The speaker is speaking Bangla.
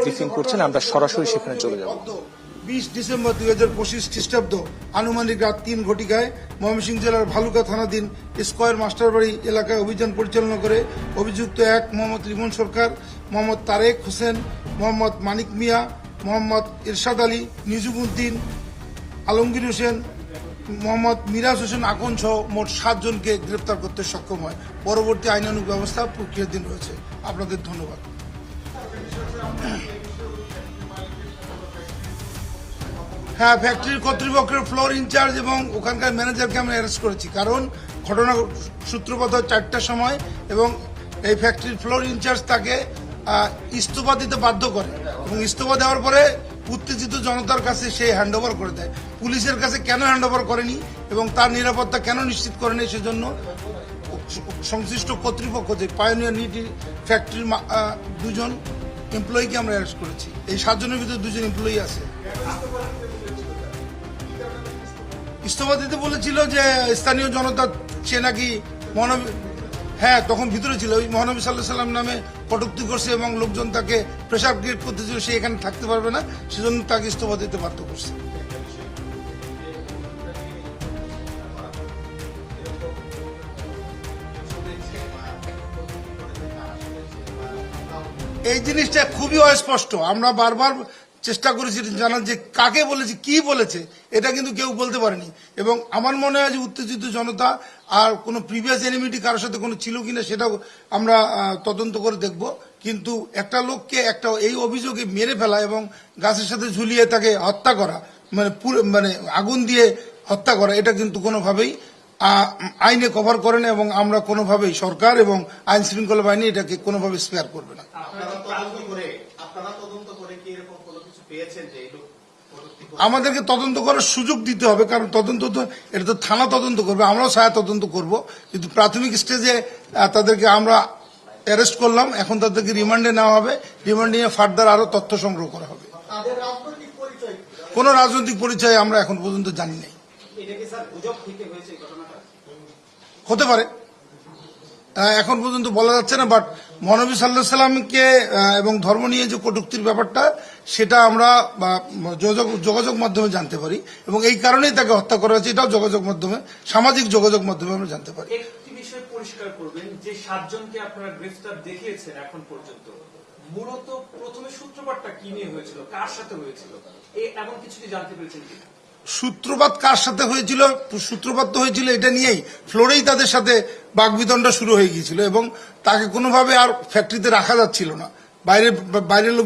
ব্রিফিং করছেন, আমরা সরাসরি সেখানে চলে যাব। 20 ডিসেম্বর 2025 খ্রিস্টাব্দ আনুমানিক রাত 3 ঘটিকায় ময়মনসিংহ জেলার ভালুকা থানাধীন স্কয়ার মাস্টারবাড়ি এলাকায় অভিযান পরিচালনা করে অভিযুক্ত 1 মোহাম্মদ লিমন সরকার, মোহাম্মদ তারেক হোসেন, মোহাম্মদ মানিক মিয়া, মোহাম্মদ ইরশাদ আলী, নিজুমউদ্দিন, আলমগীর হোসেন, মোহাম্মদ মিরাজ হোসেন আকন সহ মোট 7 জনকে গ্রেপ্তার করতে সক্ষম হয়। পরবর্তী আইনানুগ ব্যবস্থা প্রক্রিয়াধীন রয়েছে। আপনাদের ধন্যবাদ। হ্যাঁ, ফ্যাক্টরির কর্তৃপক্ষের ফ্লোর ইনচার্জ এবং ওখানকার ম্যানেজারকে আমরা অ্যারেস্ট করেছি, কারণ ঘটনা সূত্রপাত হয় 4টার সময় এবং এই ফ্যাক্টরির ফ্লোর ইনচার্জ তাকে ইস্তফা দিতে বাধ্য করে এবং ইস্তফা দেওয়ার পরে উত্তেজিত জনতার কাছে সে হ্যান্ডওভার করে দেয়। পুলিশের কাছে কেন হ্যান্ডওভার করেনি এবং তার নিরাপত্তা কেন নিশ্চিত করেনি, সেজন্য সংশ্লিষ্ট কর্তৃপক্ষ যে পায়োনিয়ার নিটি ফ্যাক্টরির 2 জন এমপ্লয়িকে আমরা অ্যারেস্ট করেছি। এই 7 জনের ভিতরে 2 জন এমপ্লয়ি আছে। ইস্তফা দিতে বলেছিল যে স্থানীয় জনতা সে নাকি মহানবী, হ্যাঁ তখন ভিতরে ছিল, ওই মহানবী সাল্লাল্লাহু আলাইহি সাল্লাম নামে কটূক্তি করছে এবং লোকজন তাকে প্রেসার ক্রিয়েট করতেছিল, সে এখানে থাকতে পারবে না, সেজন্য তাকে ইস্তফা দিতে বাধ্য করছে। এই জিনিসটা খুবই অস্পষ্ট। আমরা বারবার চেষ্টা করেছি জানার যে কাকে বলেছে, কি বলেছে, এটা কিন্তু কেউ বলতে পারেনি। এবং আমার মনে হয় যে উত্তেজিত জনতা আর কোনো প্রিভিয়াস এনিমিটি কারোর সাথে কোনো ছিল কিনা সেটাও আমরা তদন্ত করে দেখব। কিন্তু একটা লোককে এই অভিযোগে মেরে ফেলা এবং গাছের সাথে ঝুলিয়ে তাকে হত্যা করা, মানে আগুন দিয়ে হত্যা করা, এটা কিন্তু কোনোভাবেই আইনে কভার করে না এবং আমরা কোনোভাবেই, সরকার এবং আইন শৃঙ্খলা বাহিনী এটাকে কোনোভাবে স্পেয়ার করবে না। আমাদেরকে তদন্ত করার সুযোগ দিতে হবে, কারণ তদন্ত তো এটা তো থানা তদন্ত করবে, আমরাও ছায়া তদন্ত করব। কিন্তু প্রাথমিক স্টেজে তাদেরকে আমরা অ্যারেস্ট করলাম, এখন তাদেরকে রিমান্ডে নেওয়া হবে, রিমান্ডে নিয়ে ফার্দার আরো তথ্য সংগ্রহ করা হবে। কোন রাজনৈতিক পরিচয় আমরা এখন পর্যন্ত জানি নাই। হতে পারে, এখন পর্যন্ত বলা যাচ্ছে না, বাট মহানবী সাল্লাল্লাহু আলাইহি সাল্লামকে এবং ধর্ম নিয়ে যে কটূক্তির ব্যাপারটা, সেটা আমরা যোগাযোগ মাধ্যমে জানতে পারি এবং এই কারণেই তাকে হত্যা করা হয়েছে, এটাও যোগাযোগ মাধ্যমে, সামাজিক যোগাযোগ মাধ্যমে আমরা জানতে পারি। একটি বিষয় পরিষ্কার করবেন যে 7 জনকে আপনারা গ্রেফতার দেখিয়েছেন এখন পর্যন্ত, মূলত প্রথমে সূত্রপাতটা কি নিয়ে হয়েছিল, কার সাথে হয়েছিল, এমন কিছু কি জানতে পেরেছেন কিনা? সূত্রপাত কার সাথে হয়েছিল, সূত্রপাত তো হয়েছিল এটা নিয়েই, ফ্লোরেই তাদের সাথে বাকবিতণ্ডা শুরু হয়ে গিয়েছিল এবং তাকে কোনোভাবে আর ফ্যাক্টরিতে রাখা যাচ্ছিল না, বাইরের লোক